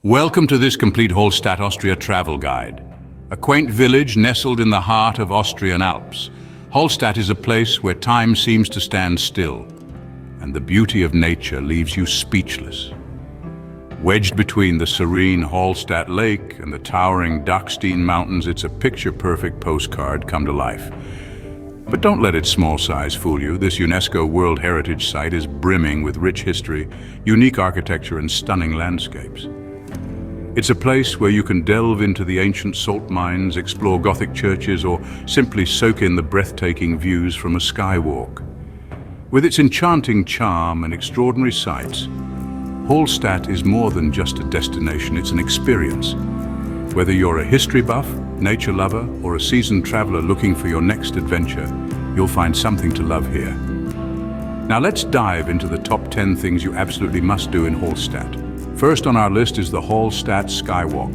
Welcome to this complete Hallstatt Austria travel guide. A quaint village nestled in the heart of Austrian Alps. Hallstatt is a place where time seems to stand still, and the beauty of nature leaves you speechless. Wedged between the serene Hallstatt Lake and the towering Dachstein Mountains, it's a picture-perfect postcard come to life. But don't let its small size fool you. This UNESCO World Heritage Site is brimming with rich history, unique architecture, and stunning landscapes. It's a place where you can delve into the ancient salt mines, explore Gothic churches, or simply soak in the breathtaking views from a skywalk. With its enchanting charm and extraordinary sights, Hallstatt is more than just a destination, it's an experience. Whether you're a history buff, nature lover, or a seasoned traveler looking for your next adventure, you'll find something to love here. Now let's dive into the top 10 things you absolutely must do in Hallstatt. First on our list is the Hallstatt Skywalk.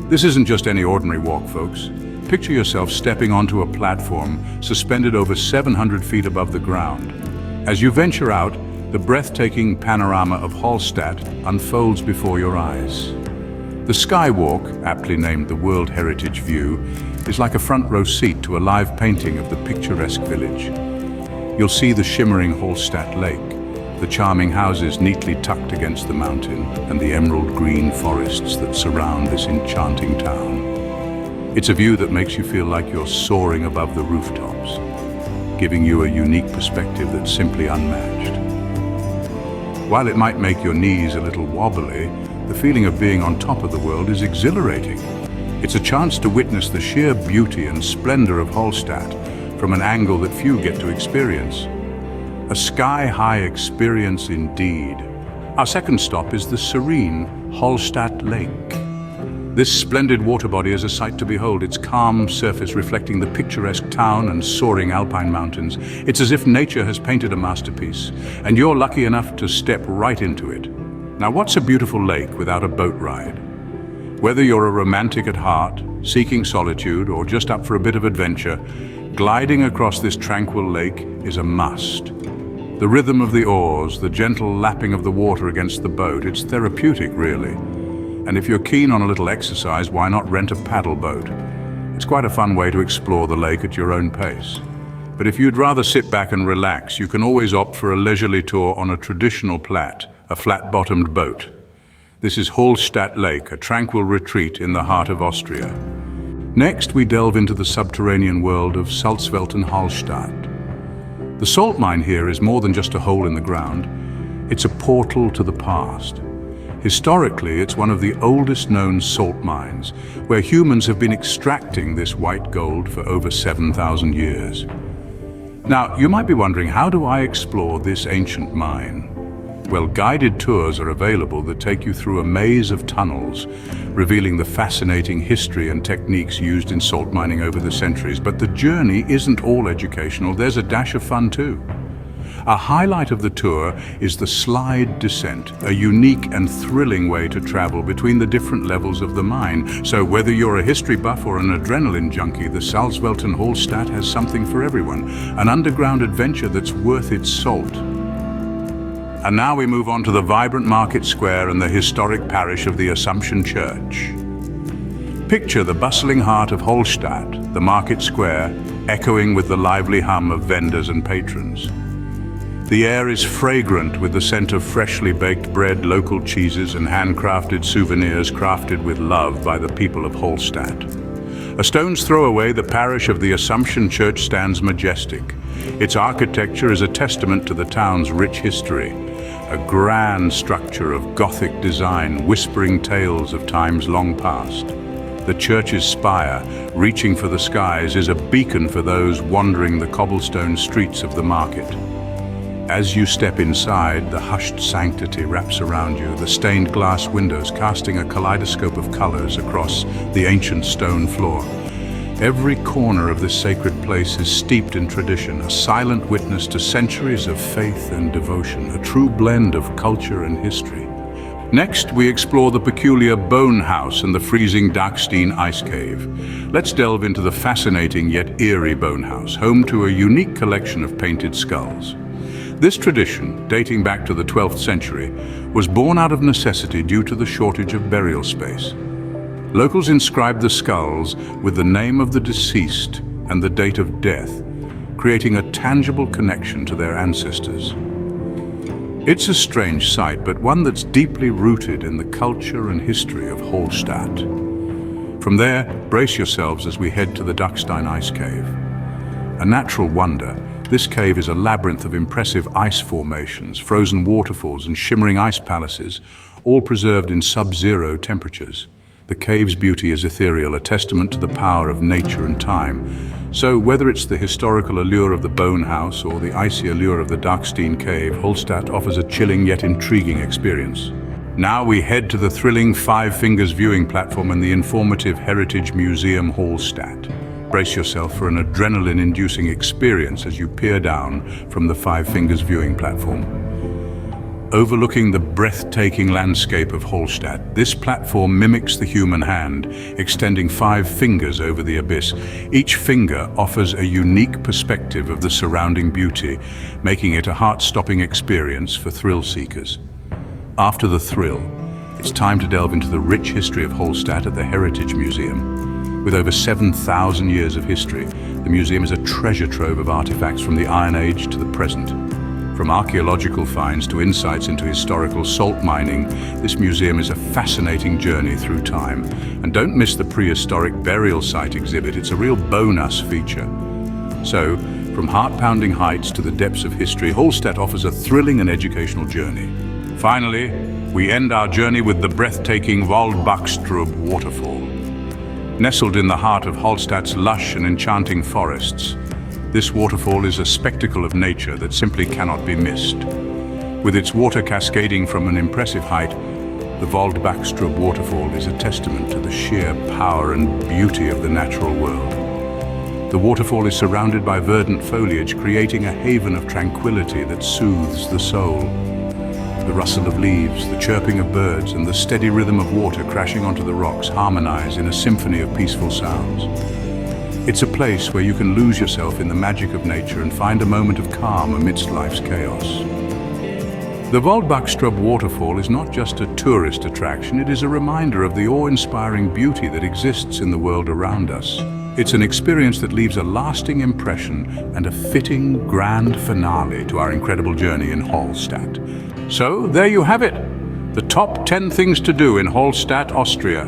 This isn't just any ordinary walk, folks. Picture yourself stepping onto a platform suspended over 700 feet above the ground. As you venture out, the breathtaking panorama of Hallstatt unfolds before your eyes. The Skywalk, aptly named the World Heritage View, is like a front row seat to a live painting of the picturesque village. You'll see the shimmering Hallstatt Lake, the charming houses neatly tucked against the mountain, and the emerald green forests that surround this enchanting town. It's a view that makes you feel like you're soaring above the rooftops, giving you a unique perspective that's simply unmatched. While it might make your knees a little wobbly, the feeling of being on top of the world is exhilarating. It's a chance to witness the sheer beauty and splendor of Hallstatt from an angle that few get to experience. A sky-high experience indeed. Our second stop is the serene Holstat Lake. This splendid water body is a sight to behold, its calm surface reflecting the picturesque town and soaring alpine mountains. It's as if nature has painted a masterpiece, and you're lucky enough to step right into it. Now, what's a beautiful lake without a boat ride? Whether you're a romantic at heart, seeking solitude, or just up for a bit of adventure, gliding across this tranquil lake is a must. The rhythm of the oars, the gentle lapping of the water against the boat, it's therapeutic, really. And if you're keen on a little exercise, why not rent a paddle boat? It's quite a fun way to explore the lake at your own pace. But if you'd rather sit back and relax, you can always opt for a leisurely tour on a traditional plat, a flat-bottomed boat. This is Hallstatt Lake, a tranquil retreat in the heart of Austria. Next, we delve into the subterranean world of Salzzel and Hallstatt. The salt mine here is more than just a hole in the ground. It's a portal to the past. Historically, it's one of the oldest known salt mines, where humans have been extracting this white gold for over 7,000 years. Now, you might be wondering, how do I explore this ancient mine? Well, guided tours are available that take you through a maze of tunnels, revealing the fascinating history and techniques used in salt mining over the centuries. But the journey isn't all educational, there's a dash of fun too. A highlight of the tour is the slide descent, a unique and thrilling way to travel between the different levels of the mine. So whether you're a history buff or an adrenaline junkie, the Salzzel and Hallstatt has something for everyone, an underground adventure that's worth its salt. And now we move on to the vibrant market square and the historic parish of the Assumption Church. Picture the bustling heart of Hallstatt, the market square, echoing with the lively hum of vendors and patrons. The air is fragrant with the scent of freshly baked bread, local cheeses, and handcrafted souvenirs crafted with love by the people of Hallstatt. A stone's throw away, the parish of the Assumption Church stands majestic. Its architecture is a testament to the town's rich history. A grand structure of Gothic design, whispering tales of times long past. The church's spire, reaching for the skies, is a beacon for those wandering the cobblestone streets of the market. As you step inside, the hushed sanctity wraps around you, the stained glass windows casting a kaleidoscope of colors across the ancient stone floor. Every corner of this sacred place is steeped in tradition, a silent witness to centuries of faith and devotion, a true blend of culture and history. Next, we explore the peculiar Bone House and the freezing Darkstein Ice Cave. Let's delve into the fascinating yet eerie Bone House, home to a unique collection of painted skulls. This tradition, dating back to the 12th century, was born out of necessity due to the shortage of burial space. Locals inscribed the skulls with the name of the deceased and the date of death, creating a tangible connection to their ancestors. It's a strange sight, but one that's deeply rooted in the culture and history of Hallstatt. From there, brace yourselves as we head to the Dachstein Ice Cave. A natural wonder, this cave is a labyrinth of impressive ice formations, frozen waterfalls and shimmering ice palaces, all preserved in sub-zero temperatures. The cave's beauty is ethereal, a testament to the power of nature and time. So whether it's the historical allure of the Bone House or the icy allure of the Darkstein Cave, Hallstatt offers a chilling yet intriguing experience. Now we head to the thrilling Five Fingers viewing platform in the informative Heritage Museum Hallstatt. Brace yourself for an adrenaline-inducing experience as you peer down from the Five Fingers viewing platform. Overlooking the breathtaking landscape of Hallstatt, this platform mimics the human hand, extending 5 fingers over the abyss. Each finger offers a unique perspective of the surrounding beauty, making it a heart-stopping experience for thrill seekers. After the thrill, it's time to delve into the rich history of Hallstatt at the Heritage Museum. With over 7,000 years of history, the museum is a treasure trove of artifacts from the Iron Age to the present. From archaeological finds to insights into historical salt mining, this museum is a fascinating journey through time. And don't miss the prehistoric burial site exhibit, it's a real bonus feature. So, from heart-pounding heights to the depths of history, Hallstatt offers a thrilling and educational journey. Finally, we end our journey with the breathtaking Waldbachstrub Waterfall. Nestled in the heart of Hallstatt's lush and enchanting forests, this waterfall is a spectacle of nature that simply cannot be missed. With its water cascading from an impressive height, the Waldbachstrub Waterfall is a testament to the sheer power and beauty of the natural world. The waterfall is surrounded by verdant foliage, creating a haven of tranquility that soothes the soul. The rustle of leaves, the chirping of birds, and the steady rhythm of water crashing onto the rocks harmonize in a symphony of peaceful sounds. It's a place where you can lose yourself in the magic of nature and find a moment of calm amidst life's chaos. The Waldbachstrub Waterfall is not just a tourist attraction, it is a reminder of the awe-inspiring beauty that exists in the world around us. It's an experience that leaves a lasting impression and a fitting grand finale to our incredible journey in Hallstatt. So, there you have it, the top 10 things to do in Hallstatt, Austria.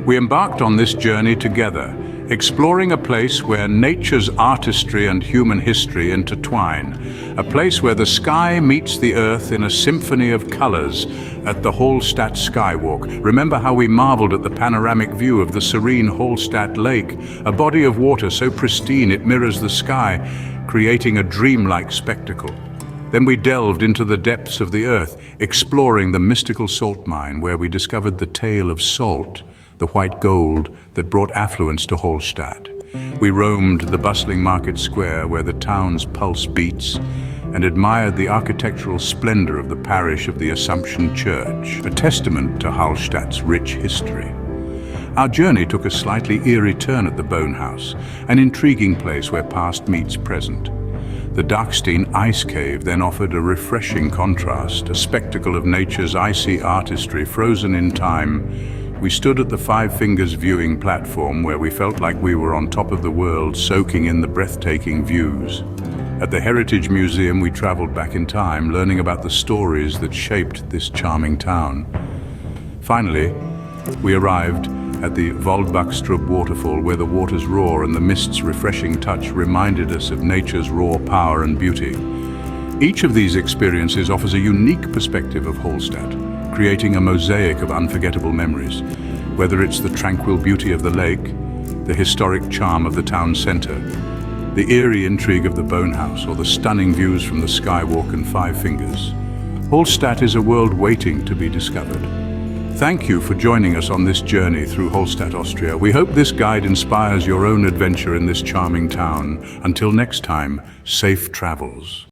We embarked on this journey together, exploring a place where nature's artistry and human history intertwine, a place where the sky meets the earth in a symphony of colors at the Hallstatt Skywalk. Remember how we marveled at the panoramic view of the serene Holstat Lake, a body of water so pristine it mirrors the sky, creating a dreamlike spectacle. Then we delved into the depths of the earth, exploring the mystical salt mine where we discovered the tale of salt, the white gold that brought affluence to Hallstatt. We roamed the bustling market square where the town's pulse beats and admired the architectural splendor of the parish of the Assumption Church, a testament to Hallstatt's rich history. Our journey took a slightly eerie turn at the Bone House, an intriguing place where past meets present. The Darkstein Ice Cave then offered a refreshing contrast, a spectacle of nature's icy artistry frozen in time. We stood at the Five Fingers viewing platform where we felt like we were on top of the world, soaking in the breathtaking views. At the Heritage Museum, we traveled back in time, learning about the stories that shaped this charming town. Finally, we arrived at the Waldbachstrub Waterfall, where the water's roar and the mist's refreshing touch reminded us of nature's raw power and beauty. Each of these experiences offers a unique perspective of Hallstatt, creating a mosaic of unforgettable memories. Whether it's the tranquil beauty of the lake, the historic charm of the town center, the eerie intrigue of the Bone House, or the stunning views from the Skywalk and Five Fingers, Hallstatt is a world waiting to be discovered. Thank you for joining us on this journey through Hallstatt, Austria. We hope this guide inspires your own adventure in this charming town. Until next time, safe travels.